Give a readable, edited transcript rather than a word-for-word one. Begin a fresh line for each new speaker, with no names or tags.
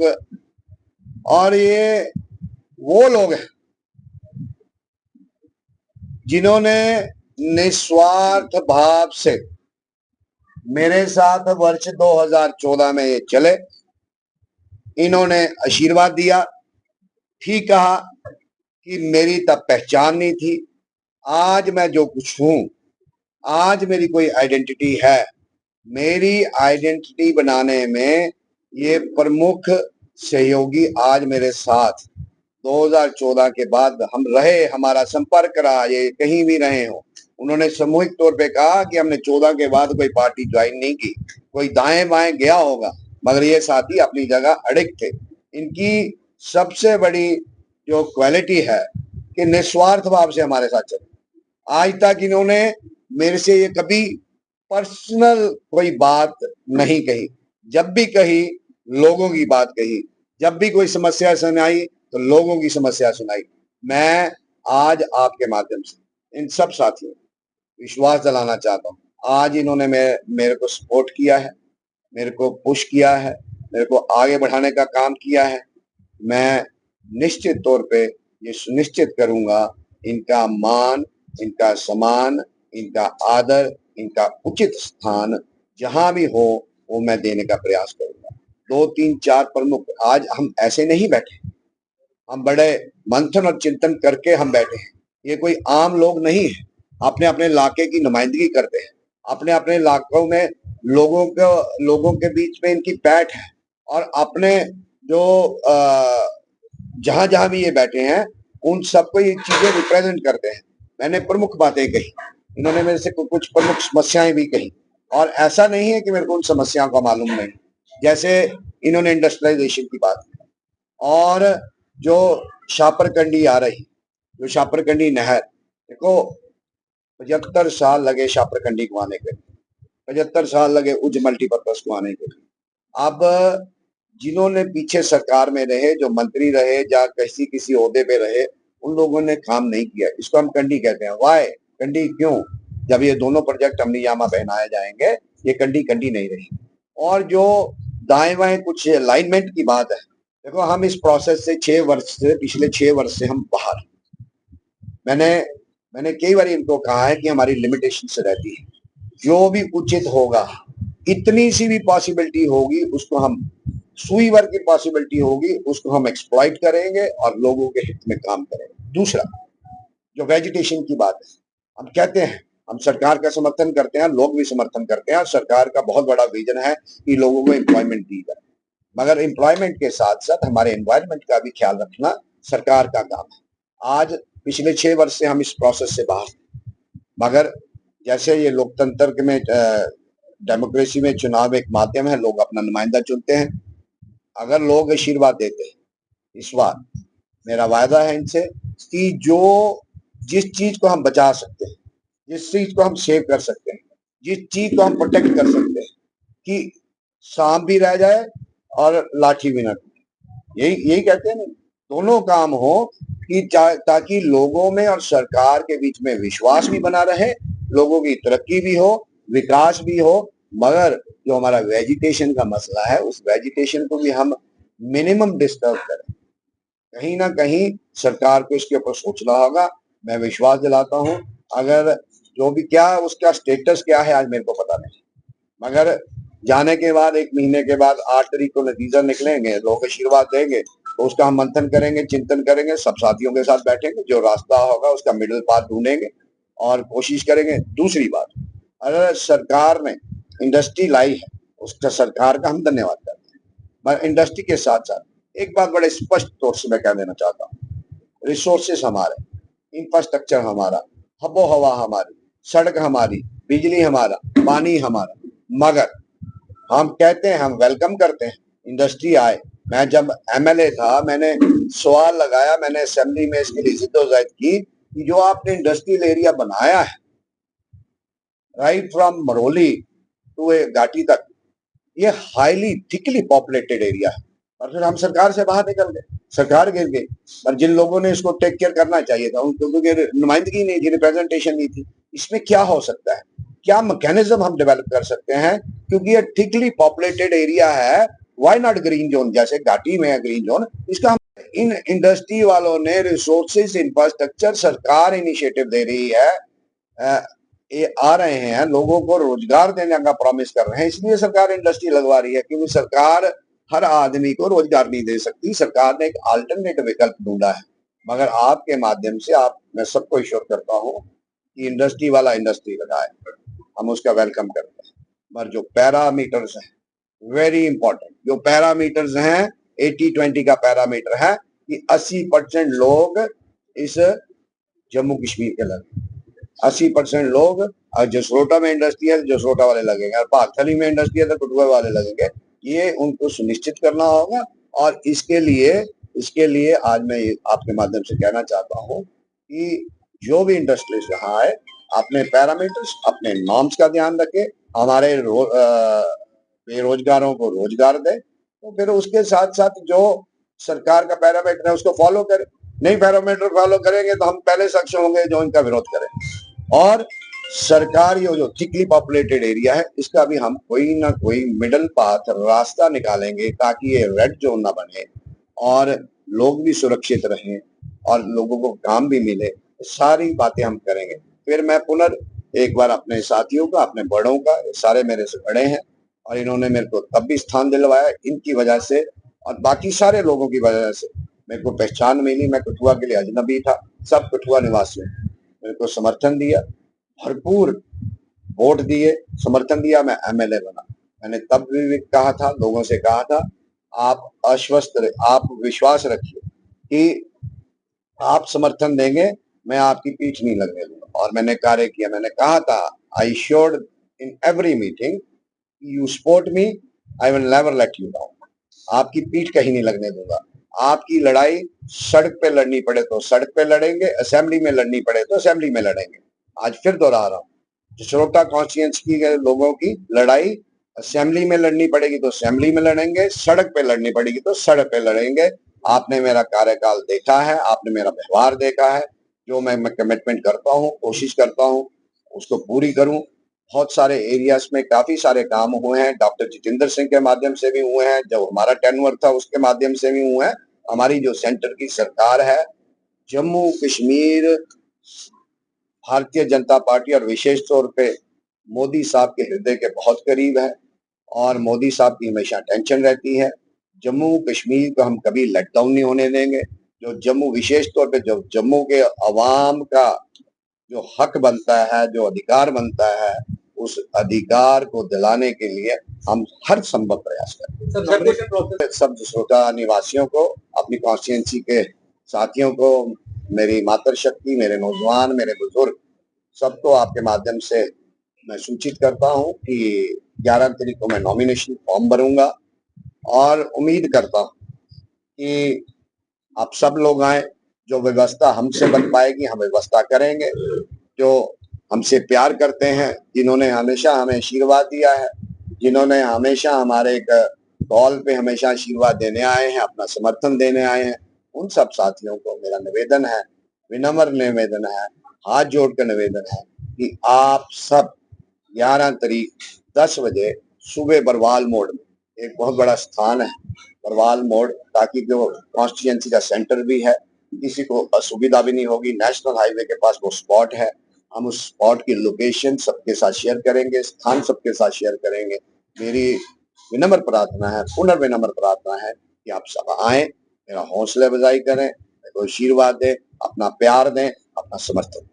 लोग, और ये वो लोग हैं जिन्होंने निस्वार्थ भाव से मेरे साथ वर्ष 2014 में ये चले। इन्होंने आशीर्वाद दिया, ठीक कहा कि मेरी तब पहचान नहीं थी। आज मैं जो कुछ हूं, आज मेरी कोई आइडेंटिटी है। मेरी आइडेंटिटी बनाने में ये प्रमुख सहयोगी आज मेरे साथ 2014 के बाद हम रहे, हमारा संपर्क रहा, ये कहीं भी रहे हो। उन्होंने सामूहिक तौर पे कहा कि हमने 14 के बाद कोई पार्टी ज्वाइन नहीं की, कोई दाएं बाएं गया होगा, मगर ये साथी अपनी जगह अड़िग थे। इनकी सबसे बड़ी जो क्वालिटी है कि निस्वार्थ भाव से हमारे साथ चले। आज तक इन्होंने मेरे से ये कभी पर्सनल कोई बात नहीं कही, जब भी कही लोगों की बात कही, जब भी कोई समस्या सुनाई तो लोगों की समस्या सुनाई। मैं आज आपके माध्यम से इन सब साथियों को विश्वास दिलाना चाहता हूँ, आज इन्होंने मेरे को सपोर्ट किया है, मेरे को पुश किया है, मेरे को आगे बढ़ाने का काम किया है। मैं निश्चित तौर पे ये सुनिश्चित करूंगा इनका मान, इनका सम्मान, इनका आदर, इनका उचित स्थान जहां भी हो वो मैं देने का प्रयास करूंगा। 2, 3, 4 प्रमुख, आज हम ऐसे नहीं बैठे, हम बड़े मंथन और चिंतन करके हम बैठे हैं। ये कोई आम लोग नहीं है, अपने अपने इलाके की नुमाइंदगी करते हैं, अपने अपने इलाकों में लोगों के बीच में इनकी पैठ है, और अपने जो जहां जहां भी ये बैठे हैं उन सबको ये चीजें रिप्रेजेंट करते हैं। मैंने प्रमुख बातें कही, इन्होंने मेरे से कुछ प्रमुख समस्याएं भी कही, और ऐसा नहीं है कि मेरे को उन समस्याओं का मालूम नहीं। जैसे इन्होंने इंडस्ट्रियलाइजेशन की बात की, और जो शापरकंडी आ रही, जो शापरकंडी नहर, देखो 75 साल लगे शापरकंडी को आने के लिए, 75 साल लगे उज मल्टीपर्पज को आने के लिए। अब जिन्होंने पीछे सरकार में रहे, जो मंत्री रहे या किसी ओहदे पे रहे, उन लोगों ने काम नहीं किया। इसको हम कंडी कहते हैं। वाई कंडी? क्यों? जब ये दोनों प्रोजेक्ट अमलीजामा पहनाए जाएंगे, ये कंडी कंडी नहीं रही। और जो दाएं बाएं कुछ अलाइनमेंट की बात है, देखो हम इस प्रोसेस से 6 वर्ष से, पिछले 6 वर्ष से हम बाहर। मैंने कई बार इनको कहा है कि हमारी लिमिटेशन से रहती है, जो भी उचित होगा, इतनी सी भी पॉसिबिलिटी होगी उसको हम, सुई भर की पॉसिबिलिटी होगी उसको हम एक्सप्लॉइट करेंगे और लोगों के हित में काम करेंगे। दूसरा, जो वेजिटेशन की बात है, हम कहते हैं हम सरकार का समर्थन करते हैं, लोग भी समर्थन करते हैं, और सरकार का बहुत बड़ा विजन है कि लोगों को एम्प्लॉयमेंट दी जाए, मगर एम्प्लॉयमेंट के साथ साथ हमारे एनवायरनमेंट का भी ख्याल रखना सरकार का काम है। आज पिछले 6 वर्ष से हम इस प्रोसेस से बाहर, मगर जैसे ये लोकतंत्र में, डेमोक्रेसी में चुनाव एक माध्यम है, लोग अपना नुमाइंदा चुनते हैं। अगर लोग आशीर्वाद देते हैं, इस बार मेरा वायदा है इनसे कि जिस चीज को हम बचा सकते हैं, जिस चीज को हम सेव कर सकते हैं, जिस चीज को हम प्रोटेक्ट कर सकते हैं, कि सांप भी रह जाए और लाठी भी ना टूटे, यही कहते हैं ना, दोनों काम हो, कि ताकि लोगों में और सरकार के बीच में विश्वास भी बना रहे, लोगों की तरक्की भी हो, विकास भी हो, मगर जो हमारा वेजिटेशन का मसला है, उस वेजिटेशन को भी हम मिनिमम डिस्टर्ब करें। कहीं ना कहीं सरकार को इसके ऊपर सोचना होगा। मैं विश्वास दिलाता हूं, अगर जो भी क्या उसका स्टेटस क्या है आज मेरे को पता नहीं, मगर जाने के बाद 1 महीने के बाद 8 तारीख को नतीजा निकलेंगे, लोग आशीर्वाद देंगे, तो उसका हम मंथन करेंगे, चिंतन करेंगे, सब साथियों के साथ बैठेंगे, जो रास्ता होगा उसका मिडिल पाथ ढूंढेंगे और कोशिश करेंगे। दूसरी बात, अगर सरकार ने इंडस्ट्री लाई है, उसका सरकार का हम धन्यवाद करते हैं, मगर इंडस्ट्री के साथ साथ एक बात बड़े स्पष्ट तौर से मैं कह देना चाहता हूँ, रिसोर्सेस हमारे, इंफ्रास्ट्रक्चर हमारा, हबो हवा हमारी, सड़क हमारी, बिजली हमारा, पानी हमारा, मगर हम कहते हैं, हम वेलकम करते हैं इंडस्ट्री आए। मैं जब एमएलए था, मैंने सवाल लगाया, मैंने असेंबली में इसके लिए जिद्दोजहद की कि जो आपने इंडस्ट्रियल एरिया बनाया है, राइट फ्रॉम मरोली टू घाटी तक, ये हाईली थिकली पॉपुलेटेड एरिया है, और फिर हम सरकार से बाहर निकल गए, सरकार गिर गई। पर जिन लोगों ने इसको टेक केयर करना चाहिए था, उनको नुमाइंदगी नहीं थी, रिप्रेजेंटेशन नहीं थी। इसमें क्या हो सकता है, क्या मैकेनिज्म हम डेवलप कर सकते हैं, क्योंकि ये थिकली पॉपुलेटेड एरिया है, व्हाई नॉट ग्रीन जोन, जैसे घाटी में है ग्रीन जोन, इसका इन इंडस्ट्री वालों ने रिसोर्सेज इंफ्रास्ट्रक्चर सरकार इनिशिएटिव दे रही है, ये आ रहे हैं, लोगों को रोजगार देने का प्रॉमिस कर रहे हैं, इसलिए सरकार इंडस्ट्री लगवा रही है, क्योंकि सरकार हर आदमी को रोजगार नहीं दे सकती। सरकार ने एक अल्टरनेट विकल्प ढूंढा है, मगर आपके माध्यम से मैं सबको इश्योर करता हूँ कि इंडस्ट्री वाला इंडस्ट्री लगाए, हम उसका वेलकम करते हैं। पर जो पैरामीटर्स हैं वेरी इंपॉर्टेंट, जो पैरामीटर्स हैं 80-20 का पैरामीटर है कि 80% लोग इस जम्मू कश्मीर के लगे, 80% लोग जसरोटा में इंडस्ट्री है तो जसरोटा वाले लगेंगे, और पाकथली में इंडस्ट्री है तो कठुआ वाले लगेंगे। ये उनको सुनिश्चित करना होगा, और इसके लिए आज मैं आपके माध्यम से कहना चाहता हूँ कि जो भी इंडस्ट्रीज यहाँ आए अपने पैरामीटर्स, अपने नॉर्म्स का ध्यान रखे, हमारे बेरोजगारों को रोजगार दे, तो फिर उसके साथ साथ जो सरकार का पैरामीटर है उसको फॉलो करें। नहीं पैरामीटर फॉलो करेंगे तो हम पहले शख्स होंगे जो इनका विरोध करें। और सरकार ये जो थिकली पॉपुलेटेड एरिया है इसका भी हम कोई ना कोई मिडल पाथ रास्ता निकालेंगे, ताकि ये रेड जोन ना बने और लोग भी सुरक्षित रहें और लोगों को काम भी मिले। सारी बातें हम करेंगे। फिर मैं पुनः एक बार अपने साथियों का, अपने बड़ों का, सारे मेरे से बड़े हैं और इन्होंने मेरे को तब भी स्थान दिलवाया, इनकी वजह से और बाकी सारे लोगों की वजह से मेरे को पहचान मिली। मैं कठुआ के लिए अजनबी था, सब कठुआ निवासियों मेरे को समर्थन दिया, भरपूर वोट दिए, समर्थन दिया, मैं एमएलए बना। मैंने तब भी कहा था, लोगों से कहा था, आप आश्वस्त रहे, आप विश्वास रखिए कि आप समर्थन देंगे, मैं आपकी पीठ नहीं लगने दूंगा। और मैंने कार्य किया। मैंने कहा था, I assured in every meeting, you support me, I will never let you down. आपकी पीठ कहीं नहीं लगने दूंगा। आपकी लड़ाई सड़क पे लड़नी पड़े तो सड़क पे लड़ेंगे, असेंबली में लड़नी पड़े तो असेंबली में लड़ेंगे। आज फिर दोहरा रहा हूँ, जसरोटा कॉन्स्टिट्यूएंसी के लोगों की लड़ाई असेंबली में लड़नी पड़ेगी तो असेंबली में लड़ेंगे, सड़क पे लड़नी पड़ेगी तो सड़क पे लड़ेंगे। आपने मेरा कार्यकाल देखा है, आपने मेरा व्यवहार देखा है, जो मैं कमिटमेंट करता हूँ, कोशिश करता हूँ उसको पूरी करूं। बहुत सारे एरियाज में काफी सारे काम हुए हैं, डॉक्टर जितेंद्र सिंह के माध्यम से भी हुए हैं, जब हमारा टेन्योर था उसके माध्यम से भी हुए हैं। हमारी जो सेंटर की सरकार है, जम्मू कश्मीर भारतीय जनता पार्टी और विशेष तौर पे मोदी साहब के हृदय के बहुत करीब है, और मोदी साहब की हमेशा टेंशन रहती है। जम्मू कश्मीर को हम कभी लेट डाउन नहीं होने देंगे। जो जम्मू, विशेष तौर पे जो जम्मू के अवाम का जो हक बनता है, जो अधिकार बनता है, उस अधिकार को दिलाने के लिए हम हर संभव प्रयास करें। सब जसरोटा निवासियों को, अपनी कॉन्स्टिट्यूएंसी के साथियों को, मेरी मातृशक्ति, मेरे नौजवान, मेरे बुजुर्ग, सबको आपके माध्यम से मैं सूचित करता हूं कि 11 तारीख को मैं नॉमिनेशन फॉर्म भरूंगा, और उम्मीद करता हूं कि आप सब लोग आए। जो व्यवस्था हमसे बन पाएगी हम व्यवस्था करेंगे। जो हमसे प्यार करते हैं, जिन्होंने हमेशा हमें आशीर्वाद दिया है, जिन्होंने हमेशा हमारे एक कॉल पे हमेशा आशीर्वाद देने आए हैं, अपना समर्थन देने आए हैं, उन सब साथियों को मेरा निवेदन है, विनम्र निवेदन है, हाथ जोड़कर निवेदन है कि आप सब 11 तारीख 10 बजे सुबह बरवाल मोड़ में, एक बहुत बड़ा स्थान है बरवाल मोड़, ताकि जो कॉन्स्टिट्यूएंसी का सेंटर भी है, किसी को असुविधा भी नहीं होगी। नेशनल हाईवे के पास वो स्पॉट है, हम उस स्पॉट की लोकेशन सबके साथ शेयर करेंगे, स्थान सबके साथ शेयर करेंगे। मेरी विनम्र प्रार्थना है, पुनर्विनम्र प्रार्थना है कि आप सब आए, मेरा हौसला अफजाई करें, मेरे को आशीर्वाद दें, अपना प्यार दें, अपना समर्थन दें।